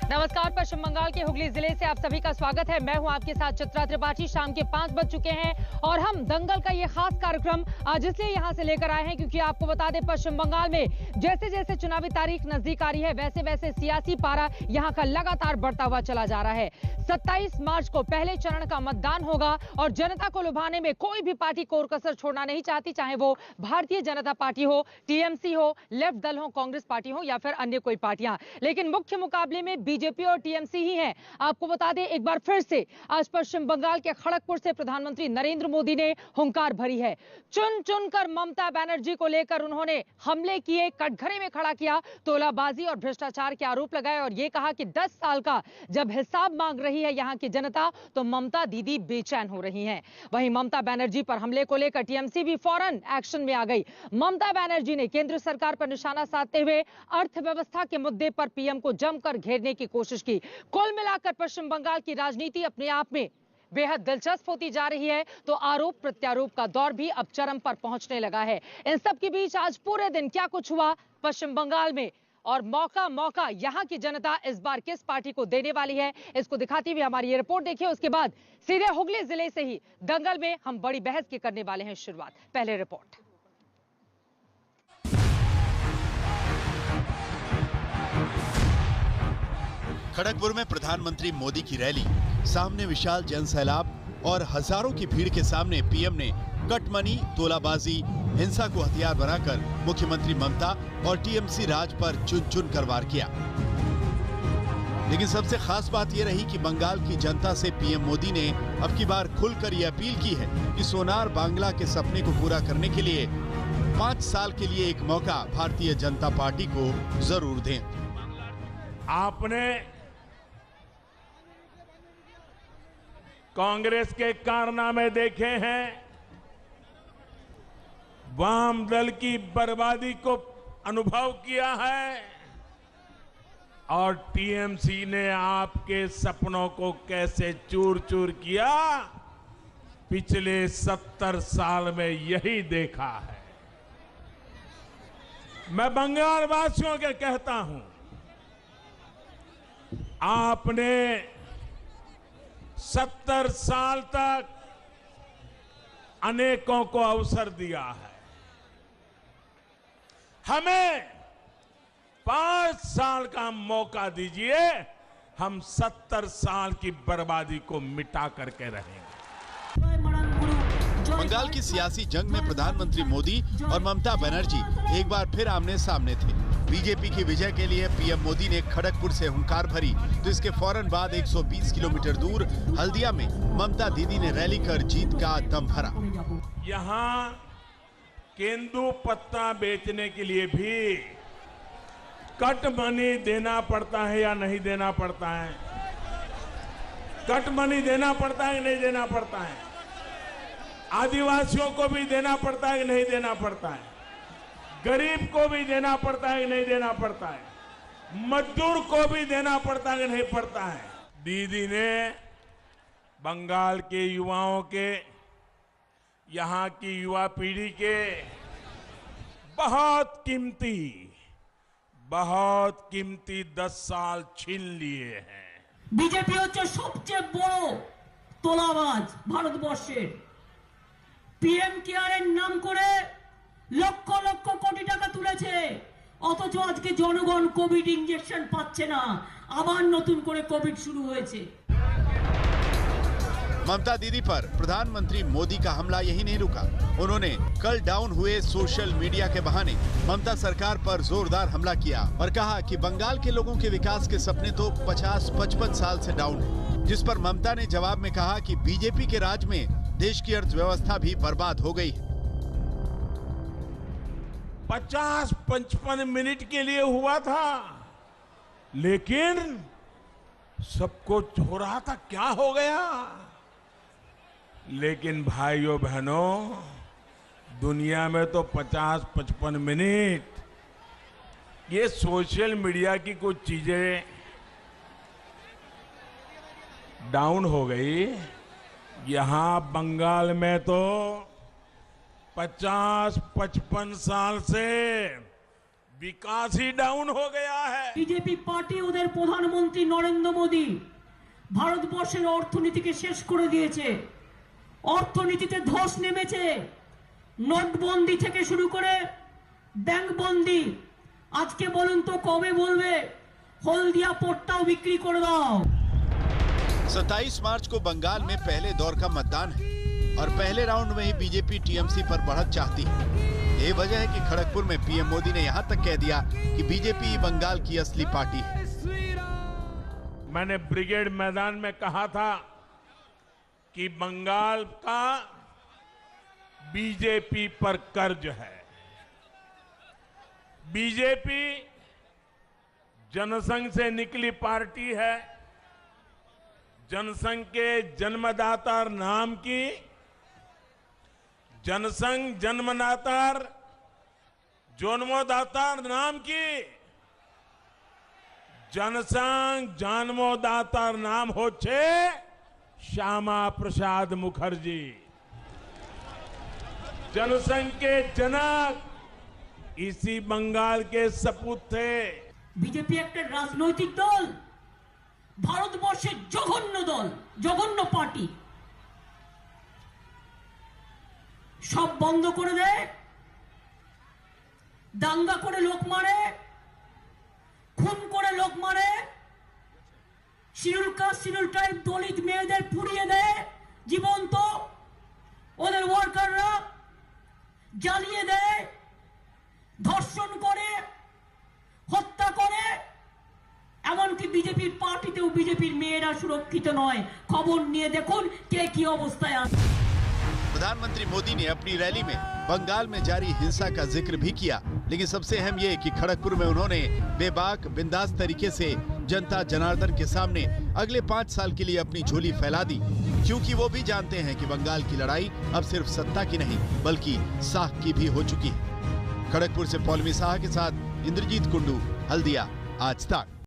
नमस्कार। पश्चिम बंगाल के हुगली जिले से आप सभी का स्वागत है। मैं हूं आपके साथ चित्रा त्रिपाठी। शाम के 5 बज चुके हैं और हम दंगल का ये खास कार्यक्रम आज इसलिए यहां से लेकर आए हैं क्योंकि आपको बता दें, पश्चिम बंगाल में जैसे जैसे चुनावी तारीख नजदीक आ रही है वैसे वैसे सियासी पारा यहां का लगातार बढ़ता हुआ चला जा रहा है। 27 मार्च को पहले चरण का मतदान होगा और जनता को लुभाने में कोई भी पार्टी कोर कसर छोड़ना नहीं चाहती, चाहे वो भारतीय जनता पार्टी हो, टीएमसी हो, लेफ्ट दल हो, कांग्रेस पार्टी हो या फिर अन्य कोई पार्टियां। लेकिन मुख्य मुकाबले में बीजेपी और टीएमसी ही है। आपको बता दें एक बार फिर से आज पश्चिम बंगाल के खड़गपुर से प्रधानमंत्री नरेंद्र मोदी ने हुंकार भरी है। चुन चुनकर ममता बनर्जी को लेकर उन्होंने हमले किए, कटघरे में खड़ा किया, तोलाबाजी और भ्रष्टाचार के आरोप लगाए और यह कहा कि 10 साल का जब हिसाब मांग रही है यहां की जनता तो ममता दीदी बेचैन हो रही हैं। वहीं ममता बनर्जी पर हमले को लेकर टीएमसी भी फौरन एक्शन में आ गई। ममता बनर्जी ने केंद्र सरकार पर निशाना साधते हुए अर्थव्यवस्था के मुद्दे पर पीएम को जमकर घेरने की कोशिश की। कुल मिलाकर पश्चिम बंगाल की राजनीति अपने आप में बेहद दिलचस्प होती जा रही है, तो आरोप प्रत्यारोप का दौर भी अब चरम पर पहुंचने लगा है। इन सब के बीच आज पूरे दिन क्या कुछ हुआ पश्चिम बंगाल में और मौका मौका यहां की जनता इस बार किस पार्टी को देने वाली है, इसको दिखाती हुई हमारी ये रिपोर्ट देखिए। उसके बाद सीधे हुगली जिले से ही दंगल में हम बड़ी बहस की करने वाले हैं शुरुआत। पहले रिपोर्ट। खड़गपुर में प्रधानमंत्री मोदी की रैली, सामने विशाल जनसैलाब और हजारों की भीड़ के सामने पीएम ने कटमनी, तोलाबाजी, हिंसा को हथियार बनाकर मुख्यमंत्री ममता और टीएमसी राज पर चुन चुन कर वार किया। लेकिन सबसे खास बात यह रही कि बंगाल की जनता से पीएम मोदी ने अब की बार खुलकर यह अपील की है कि सोनार बांग्ला के सपने को पूरा करने के लिए 5 साल के लिए एक मौका भारतीय जनता पार्टी को जरूर दें। आपने कांग्रेस के कारनामे देखे हैं, वाम दल की बर्बादी को अनुभव किया है और टीएमसी ने आपके सपनों को कैसे चूर चूर किया, पिछले 70 साल में यही देखा है। मैं बंगाल वासियों के कहता हूं, आपने 70 साल तक अनेकों को अवसर दिया है, हमें 5 साल का मौका दीजिए, हम 70 साल की बर्बादी को मिटा करके रहेंगे। बंगाल की सियासी जंग में प्रधानमंत्री मोदी और ममता बनर्जी एक बार फिर आमने सामने थे। बीजेपी की विजय के लिए पीएम मोदी ने खड़गपुर से हुंकार भरी तो इसके फौरन बाद 120 किलोमीटर दूर हल्दिया में ममता दीदी ने रैली कर जीत का दम भरा। यहाँ केंदू पत्ता बेचने के लिए भी कट मनी देना पड़ता है या नहीं देना पड़ता है? कट मनी देना पड़ता है कि नहीं देना पड़ता है? आदिवासियों को भी देना पड़ता है कि नहीं देना पड़ता है? गरीब को भी देना पड़ता है कि नहीं देना पड़ता है? मजदूर को भी देना पड़ता है कि नहीं पड़ता है? दीदी ने बंगाल के युवाओं के, यहाँ की युवा पीढ़ी के बहुत कीमती 10 साल छीन लिए हैं। बीजेपी হচ্ছে সবচেয়ে বড় তোলাবাজ ভারতবর্ষের। পিএম কেয়ারের নাম করে লক্ষ লক্ষ কোটি টাকা তুলেছে, অথচ আজকে জনগণ কোভিড ইনজেকশন পাচ্ছে না, আবার নতুন করে কোভিড শুরু হয়েছে। ममता दीदी पर प्रधानमंत्री मोदी का हमला यही नहीं रुका। उन्होंने कल डाउन हुए सोशल मीडिया के बहाने ममता सरकार पर जोरदार हमला किया और कहा कि बंगाल के लोगों के विकास के सपने तो 50-55 साल से डाउन है, जिस पर ममता ने जवाब में कहा कि बीजेपी के राज में देश की अर्थव्यवस्था भी बर्बाद हो गई है। 50-55 मिनट के लिए हुआ था, लेकिन सब कुछ हो रहा था, क्या हो गया? लेकिन भाइयों बहनों, दुनिया में तो 50-55 मिनट ये सोशल मीडिया की कुछ चीजें डाउन हो गई। यहां बंगाल में तो 50-55 साल से विकास ही डाउन हो गया है। বিজেপি পার্টি ওদের প্রধানমন্ত্রী নরেন্দ্র মোদী ভারতবর্ষের অর্থনীতিকে শেষ করে দিয়েছে। অর্থনীতিতে ধস নেমেছে। নোটবন্দি থেকে শুরু করে ব্যাংক বন্দি। আজকে বলুন তো কবে বলবে হলদিয়া পোর্টটাও বিক্রি করে দাও। 27 मार्च को बंगाल में पहले दौर का मतदान है और पहले राउंड में ही बीजेपी टीएमसी पर बढ़त चाहती है। ये वजह है कि खड़गपुर में पीएम मोदी ने यहां तक कह दिया कि बीजेपी बंगाल की असली पार्टी है। मैंने ब्रिगेड मैदान में कहा था कि बंगाल का बीजेपी पर कर्ज है। बीजेपी जनसंघ से निकली पार्टी है। जनसंघ के जन्मदाता नाम की जनसंघ जन्मदाता जन्मदाता नाम की जनसंघ जन्मदाता नाम होच्छे श्यामा प्रसाद मुखर्जी। जनसंघ के जनक इसी बंगाल के सपूत थे। বিজেপি একটা রাজনৈতিক দল, ভারতবর্ষের জঘন্য দল, জঘন্য পার্টি। সব বন্ধ করে দেয়, দাঙ্গা করে লোক মারে, খুন করে লোক মারে, শিডিউল কাস্ট শিডিউল ট্রাইব দলিত মেয়েদের পুড়িয়ে দেয় জীবন্ত, ওদের ওয়ার্কাররা জ্বালিয়ে দেয়, ধর্ষণ করে, হত্যা করে। এমনকি বিজেপির পার্টিতেও বিজেপির মেয়েরা সুরক্ষিত নয়। খবর নিয়ে দেখুন কে কি অবস্থায় আছে। प्रधानमंत्री मोदी ने अपनी रैली में बंगाल में जारी हिंसा का जिक्र भी किया, लेकिन सबसे अहम ये कि खड़गपुर में उन्होंने बेबाक बिंदास तरीके से जनता जनार्दन के सामने अगले 5 साल के लिए अपनी झोली फैला दी, क्योंकि वो भी जानते हैं कि बंगाल की लड़ाई अब सिर्फ सत्ता की नहीं बल्कि साख की भी हो चुकी है। खड़गपुर से पौलमी साहा के साथ इंद्रजीत कुंडू, हल्दिया, आज तक।